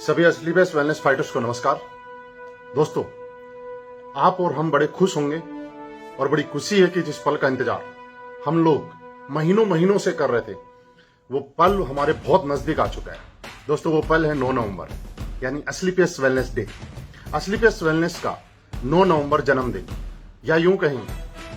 सभी असली best wellness fighters को नमस्कार। दोस्तों, आप और हम बड़े खुश होंगे और बड़ी खुशी है कि जिस पल का इंतजार हम लोग महीनों महीनों से कर रहे थे, वो पल हमारे बहुत नजदीक आ चुका है। दोस्तों, वो पल है 9 नवंबर, यानी असली बेस्ट वेलनेस डे। असली बेस्ट वेलनेस का 9 नवंबर जन्मदिन, या यूं कहें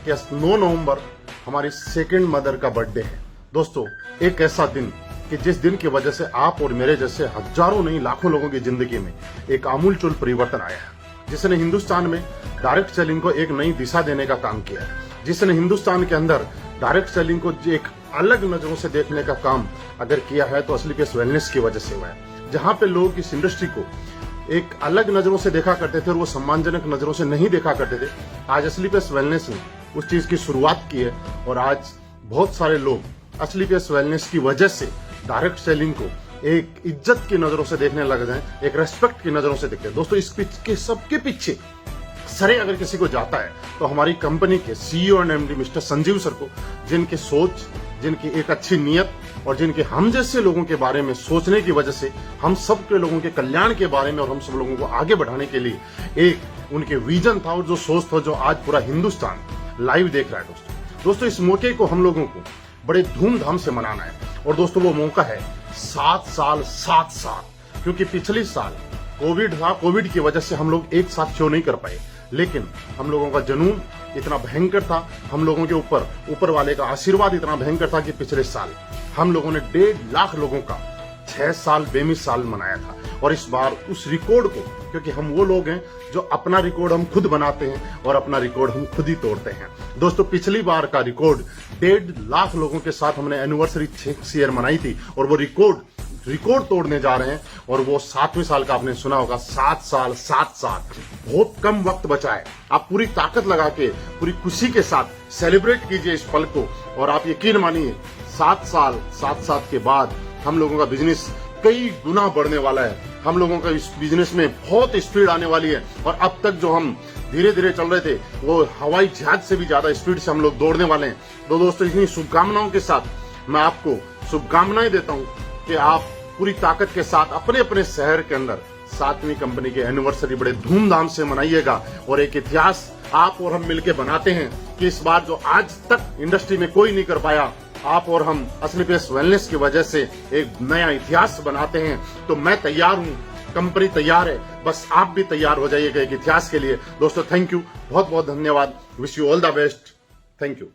कि 9 नवंबर हमारी सेकंड मदर का बर्थडे है। दोस्तों, एक ऐसा दिन कि जिस दिन की वजह से आप और मेरे जैसे हजारों नहीं लाखों लोगों की जिंदगी में एक आमूलचूल परिवर्तन आया है, जिसने हिंदुस्तान में डायरेक्ट सेलिंग को एक नई दिशा देने का काम किया है, जिसने हिंदुस्तान के अंदर डायरेक्ट सेलिंग को एक अलग नजरों से देखने का काम अगर किया है तो असली बेस्ट वेलनेस की वजह से हुआ है। जहां पे लोग इस इंडस्ट्री को एक अलग नजरों से देखा करते थे और वो सम्मानजनक नजरों से नहीं देखा करते थे, आज असली बेस्ट वेलनेस ने उस चीज की शुरुआत की है और आज बहुत सारे लोग असली बेस्ट वेलनेस की वजह से डायरेक्ट सेलिंग को एक इज्जत की नजरों से देखने लग जाए, एक रेस्पेक्ट की नजरों से देखते हैं। दोस्तों, इस के सबके पीछे सरे अगर किसी को जाता है तो हमारी कंपनी के CEO and MD mister Sanjeev sir को, जिनकी सोच, जिनकी एक अच्छी नीयत और जिनके हम जैसे लोगों के बारे में सोचने की वजह से, हम सब के लोगों के कल्याण के बारे में और हम सब लोगों को आगे बढ़ाने के लिए एक उनके विजन था और जो सोच था, जो आज पूरा हिंदुस्तान लाइव देख रहा है। दोस्तों, इस मौके को हम लोगों को बड़े धूमधाम से मनाना है और दोस्तों वो मौका है 7 साल, क्योंकि पिछले साल कोविड था। कोविड की वजह से हम लोग एक साथ शो नहीं कर पाए, लेकिन हम लोगों का जुनून इतना भयंकर था, हम लोगों के ऊपर वाले का आशीर्वाद इतना भयंकर था कि पिछले साल हम लोगों ने 1.5 लाख लोगों का 6 साल बेमिसाल मनाया था। और इस बार उस रिकॉर्ड को, क्योंकि हम वो लोग हैं जो अपना रिकॉर्ड हम खुद बनाते हैं और अपना रिकॉर्ड हम खुद ही तोड़ते हैं। दोस्तों, पिछली बार का रिकॉर्ड 1.5 लाख लोगों के साथ हमने एनिवर्सरी 6 ईयर मनाई थी और वो रिकॉर्ड तोड़ने जा रहे हैं। और वो 7वें साल का आपने सुना होगा, 7 साल। बहुत कम वक्त बचा है, आप पूरी ताकत लगा के पूरी खुशी के साथ सेलिब्रेट कीजिए इस पल को। और आप यकीन मानिए, 7 साल के बाद हम लोगों का बिजनेस कई गुना बढ़ने वाला है। हम लोगों का इस बिजनेस में बहुत स्पीड आने वाली है और अब तक जो हम धीरे धीरे चल रहे थे, वो हवाई जहाज से भी ज्यादा स्पीड से हम लोग दौड़ने वाले हैं। तो दोस्तों, इतनी शुभकामनाओं के साथ मैं आपको शुभकामनाएं देता हूं कि आप पूरी ताकत के साथ अपने अपने शहर के अंदर 7वीं कंपनी की एनिवर्सरी बड़े धूमधाम से मनाइएगा। और एक इतिहास आप और हम मिलकर बनाते हैं कि इस बार जो आज तक इंडस्ट्री में कोई नहीं कर पाया, आप और हम असली बेस्ट वेलनेस की वजह से एक नया इतिहास बनाते हैं। तो मैं तैयार हूं, कंपनी तैयार है, बस आप भी तैयार हो जाइएगा एक इतिहास के लिए। दोस्तों, थैंक यू, बहुत बहुत धन्यवाद। Wish you all the best. Thank you.